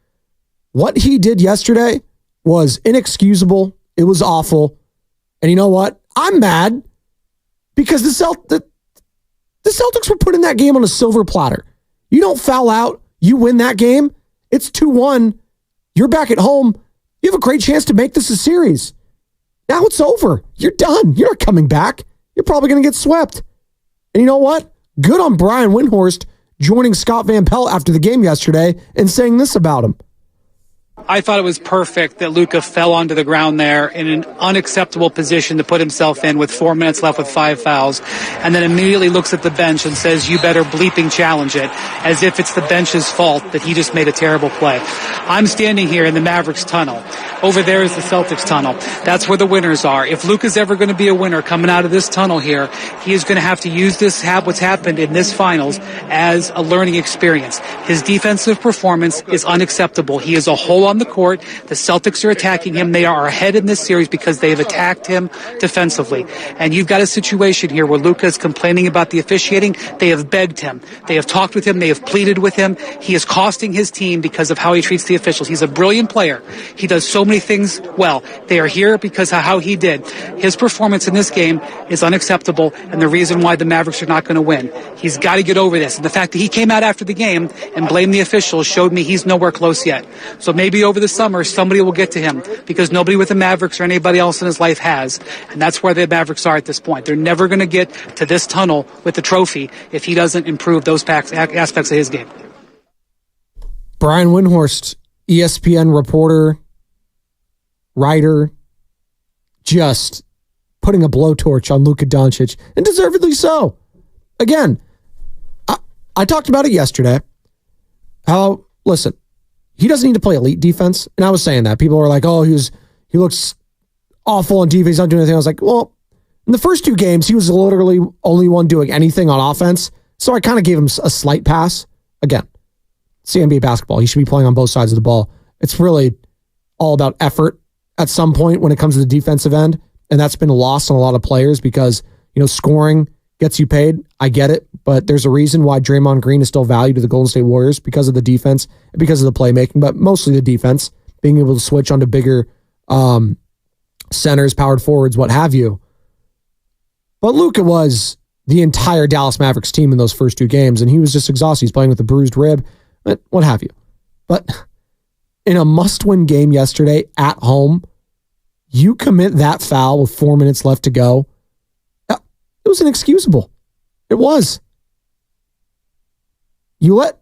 Speaker 4: What he did yesterday was inexcusable. It was awful. And you know what? I'm mad because the Celtics were putting that game on a silver platter. You don't foul out. You win that game. It's 2-1. You're back at home. You have a great chance to make this a series. Now it's over. You're done. You're not coming back. You're probably going to get swept. And you know what? Good on Brian Windhorst joining Scott Van Pelt after the game yesterday and saying this about him.
Speaker 13: I thought it was perfect that Luka fell onto the ground there in an unacceptable position to put himself in with 4 minutes left with 5 fouls, and then immediately looks at the bench and says, you better bleeping challenge it, as if it's the bench's fault that he just made a terrible play. I'm standing here in the Mavericks tunnel. Over there is the Celtics tunnel. That's where the winners are. If Luka's ever going to be a winner coming out of this tunnel here, he is going to have to use what's happened in this finals as a learning experience. His defensive performance is unacceptable. He is a hole on the court. The Celtics are attacking him. They are ahead in this series because they have attacked him defensively. And you've got a situation here where Luka is complaining about the officiating. They have begged him. They have talked with him. They have pleaded with him. He is costing his team because of how he treats the officials. He's a brilliant player. He does so many things well. They are here because of how he did. His performance in this game is unacceptable and the reason why the Mavericks are not going to win. He's got to get over this. And the fact that he came out after the game and blamed the officials showed me he's nowhere close yet. So maybe over the summer, somebody will get to him because nobody with the Mavericks or anybody else in his life has. And that's where the Mavericks are at this point. They're never going to get to this tunnel with the trophy if he doesn't improve those aspects of his game.
Speaker 4: Brian Windhorst, ESPN reporter, writer, just putting a blowtorch on Luka Doncic, and deservedly so. Again, I talked about it yesterday. How, listen, he doesn't need to play elite defense. And I was saying that. People were like, oh, he looks awful on defense. He's not doing anything. I was like, well, in the first 2 games, he was literally only one doing anything on offense. So I kind of gave him a slight pass. Again, it's the NBA basketball. He should be playing on both sides of the ball. It's really all about effort at some point when it comes to the defensive end. And that's been lost on a lot of players because, scoring gets you paid. I get it. But there's a reason why Draymond Green is still valued to the Golden State Warriors because of the defense and because of the playmaking, but mostly the defense, being able to switch onto bigger centers, powered forwards, what have you. But Luka was the entire Dallas Mavericks team in those first 2 games, and he was just exhausted. He's playing with a bruised rib, what have you. But in a must-win game yesterday at home, you commit that foul with 4 minutes left to go. It was inexcusable. It was. You let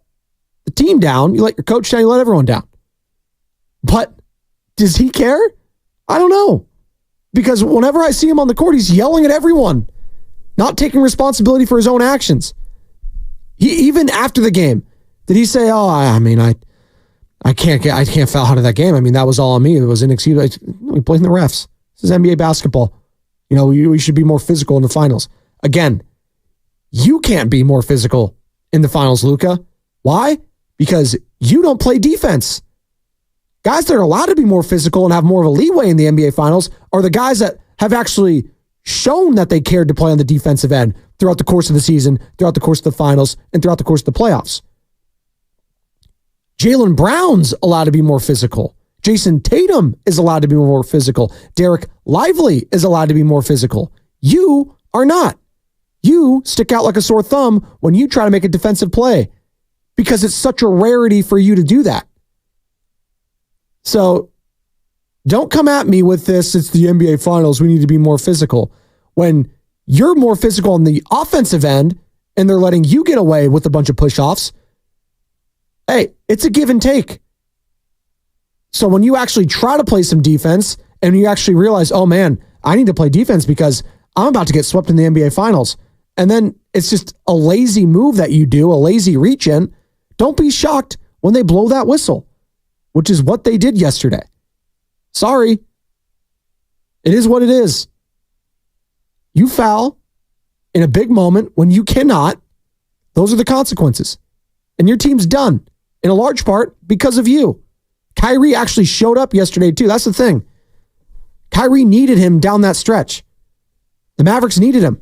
Speaker 4: the team down, you let your coach down, you let everyone down. But does he care? I don't know. Because whenever I see him on the court, he's yelling at everyone, not taking responsibility for his own actions. Even after the game, did he say, I can't foul out of that game. That was all on me. It was inexcusable. We blame the refs. This is NBA basketball. We should be more physical in the finals. Again, you can't be more physical in the finals, Luka. Why? Because you don't play defense. Guys that are allowed to be more physical and have more of a leeway in the NBA finals are the guys that have actually shown that they cared to play on the defensive end throughout the course of the season, throughout the course of the finals, and throughout the course of the playoffs. Jaylen Brown's allowed to be more physical. Jason Tatum is allowed to be more physical. Derek Lively is allowed to be more physical. You are not. You stick out like a sore thumb when you try to make a defensive play because it's such a rarity for you to do that. So don't come at me with this, it's the NBA Finals, we need to be more physical. When you're more physical on the offensive end and they're letting you get away with a bunch of push-offs, hey, it's a give and take. So when you actually try to play some defense and you actually realize, oh man, I need to play defense because I'm about to get swept in the NBA Finals, and then it's just a lazy move that you do, a lazy reach in, don't be shocked when they blow that whistle, which is what they did yesterday. Sorry. It is what it is. You foul in a big moment when you cannot. Those are the consequences. And your team's done, in a large part because of you. Kyrie actually showed up yesterday too. That's the thing. Kyrie needed him down that stretch. The Mavericks needed him.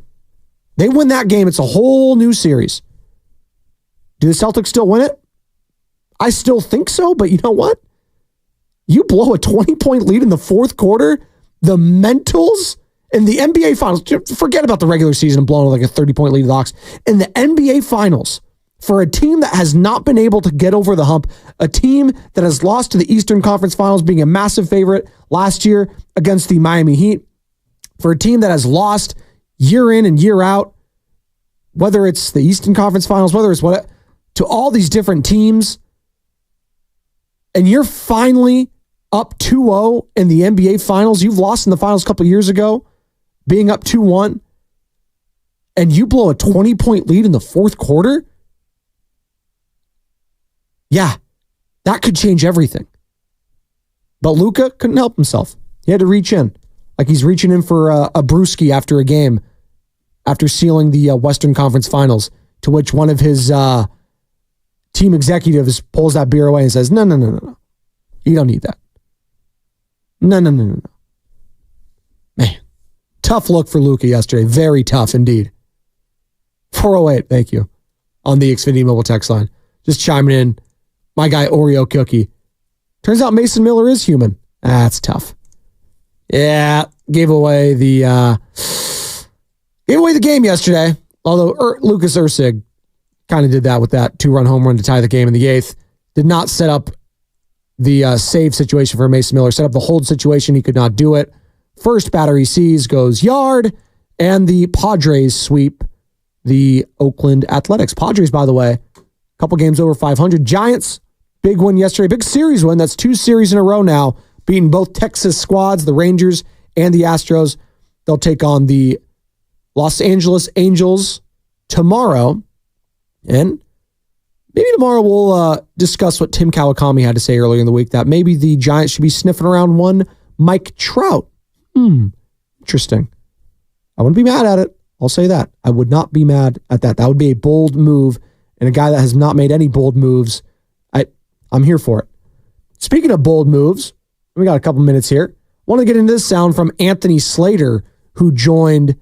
Speaker 4: They win that game, it's a whole new series. Do the Celtics still win it? I still think so, but you know what? You blow a 20-point lead in the fourth quarter, the mentals in the NBA Finals, forget about the regular season and blowing like a 30-point lead to the Hawks. In the NBA Finals, for a team that has not been able to get over the hump, a team that has lost to the Eastern Conference Finals, being a massive favorite last year against the Miami Heat, for a team that has lost year in and year out, whether it's the Eastern Conference Finals, whether it's what, to all these different teams, and you're finally up 2-0 in the NBA Finals. You've lost in the finals a couple years ago, being up 2-1, and you blow a 20-point lead in the fourth quarter? Yeah, that could change everything. But Luka couldn't help himself. He had to reach in, like he's reaching in for a brewski after a game, after sealing the Western Conference Finals, to which one of his team executives pulls that beer away and says, no. You don't need that. No. Man, tough look for Luka yesterday. Very tough indeed. 408, thank you, on the Xfinity mobile text line. Just chiming in. My guy, Oreo Cookie. Turns out Mason Miller is human. That's tough. Yeah, gave away the game yesterday. Although Lucas Erceg kind of did that with that 2-run home run to tie the game in the eighth. Did not set up the save situation for Mason Miller. Set up the hold situation. He could not do it. First batter he sees goes yard, and the Padres sweep the Oakland Athletics. Padres, by the way, couple games over 500. Giants, big win yesterday. Big series win. That's 2 series in a row now, beating both Texas squads, the Rangers and the Astros. They'll take on the Los Angeles Angels tomorrow. And maybe tomorrow we'll discuss what Tim Kawakami had to say earlier in the week, that maybe the Giants should be sniffing around one Mike Trout. Interesting. I wouldn't be mad at it. I'll say that. I would not be mad at that. That would be a bold move. And a guy that has not made any bold moves, I'm here for it. Speaking of bold moves, we got a couple minutes here. Want to get into this sound from Anthony Slater, who joined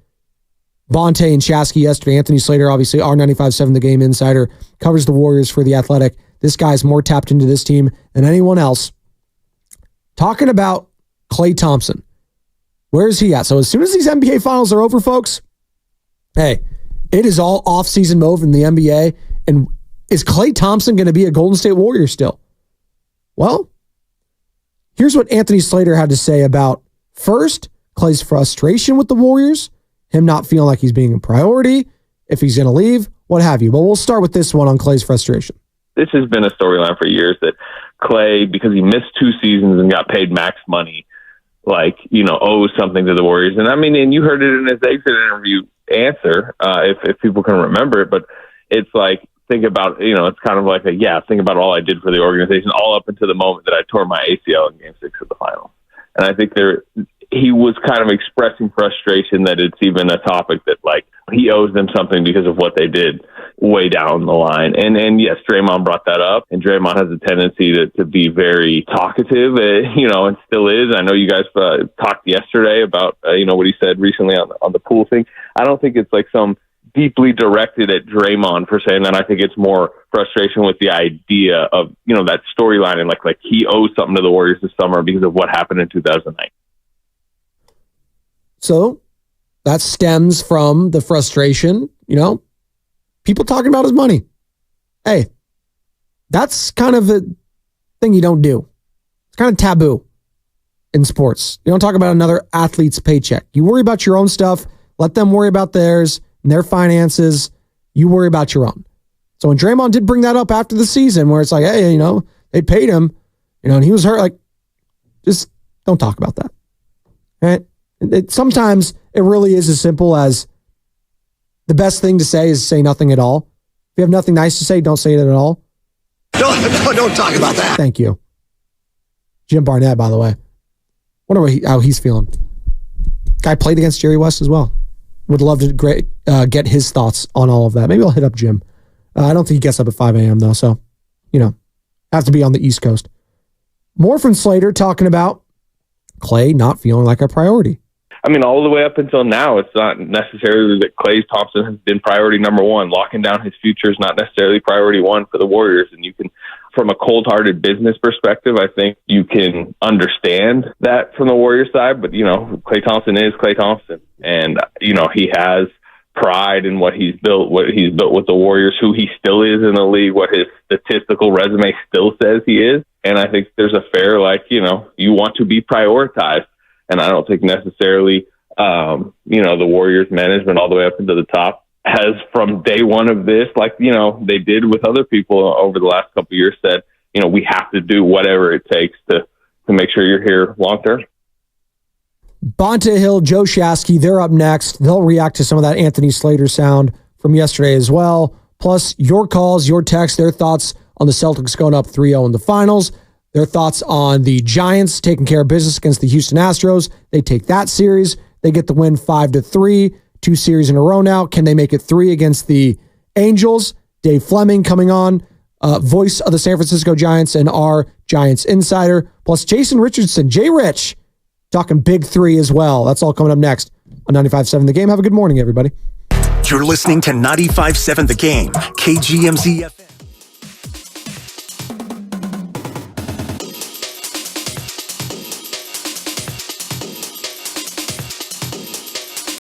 Speaker 4: Bonte and Shasky yesterday. Anthony Slater, obviously, R95.7 The Game Insider, covers the Warriors for The Athletic. This guy's more tapped into this team than anyone else. Talking about Klay Thompson. Where is he at? So as soon as these NBA Finals are over, folks, hey, it is all off-season mode in the NBA. And is Klay Thompson going to be a Golden State Warrior still? Well, here's what Anthony Slater had to say about, first, Klay's frustration with the Warriors, him not feeling like he's being a priority, if he's going to leave, what have you. But we'll start with this one on Klay's frustration.
Speaker 14: This has been a storyline for years that Klay, because he missed 2 seasons and got paid max money, owes something to the Warriors. And I mean, and you heard it in his exit interview answer, if people can remember it, but it's like, think about, it's kind of like think about all I did for the organization all up until the moment that I tore my ACL in Game 6 of the finals. And I think he was kind of expressing frustration that it's even a topic that, like, he owes them something because of what they did way down the line. And yes, Draymond brought that up, and Draymond has a tendency to be very talkative, and still is. I know you guys talked yesterday about, what he said recently on the pool thing. I don't think it's like some deeply directed at Draymond per se, and then I think it's more frustration with the idea of, that storyline and like he owes something to the Warriors this summer because of what happened in 2009.
Speaker 4: So that stems from the frustration, people talking about his money. Hey, that's kind of a thing you don't do. It's kind of taboo in sports. You don't talk about another athlete's paycheck. You worry about your own stuff. Let them worry about theirs and their finances. You worry about your own. So when Draymond did bring that up after the season, where it's like, hey, they paid him, and he was hurt, like, just don't talk about that. Right? Sometimes it really is as simple as the best thing to say is say nothing at all. If you have nothing nice to say, don't say it at all.
Speaker 1: Don't talk about that.
Speaker 4: Thank you. Jim Barnett, by the way. Wonder how he's feeling. Guy played against Jerry West as well. Would love to get his thoughts on all of that. Maybe I'll hit up Jim. I don't think he gets up at 5 a.m. though, so, have to be on the East Coast. More from Slater talking about Klay not feeling like a priority.
Speaker 14: I mean, all the way up until now, it's not necessarily that Klay Thompson has been priority number one. Locking down his future is not necessarily priority one for the Warriors. And you can, from a cold-hearted business perspective, I think you can understand that from the Warriors side. But, Klay Thompson is Klay Thompson. And, he has pride in what he's built with the Warriors, who he still is in the league, what his statistical resume still says he is. And I think there's a fair, you want to be prioritized. And I don't think necessarily, the Warriors management all the way up into the top has, from day one of this, they did with other people over the last couple of years, said, we have to do whatever it takes to make sure you're here long term.
Speaker 4: Bonta Hill, Joe Shasky, they're up next. They'll react to some of that Anthony Slater sound from yesterday as well. Plus, your calls, your texts, their thoughts on the Celtics going up 3-0 in the finals. Their thoughts on the Giants taking care of business against the Houston Astros. They take that series. They get the win 5-3, 2 series in a row now. Can they make it 3 against the Angels? Dave Fleming coming on, voice of the San Francisco Giants and our Giants insider. Plus Jason Richardson, J-Rich, talking big 3 as well. That's all coming up next on 95.7 The Game. Have a good morning, everybody.
Speaker 1: You're listening to 95.7 The Game, KGMZ FM.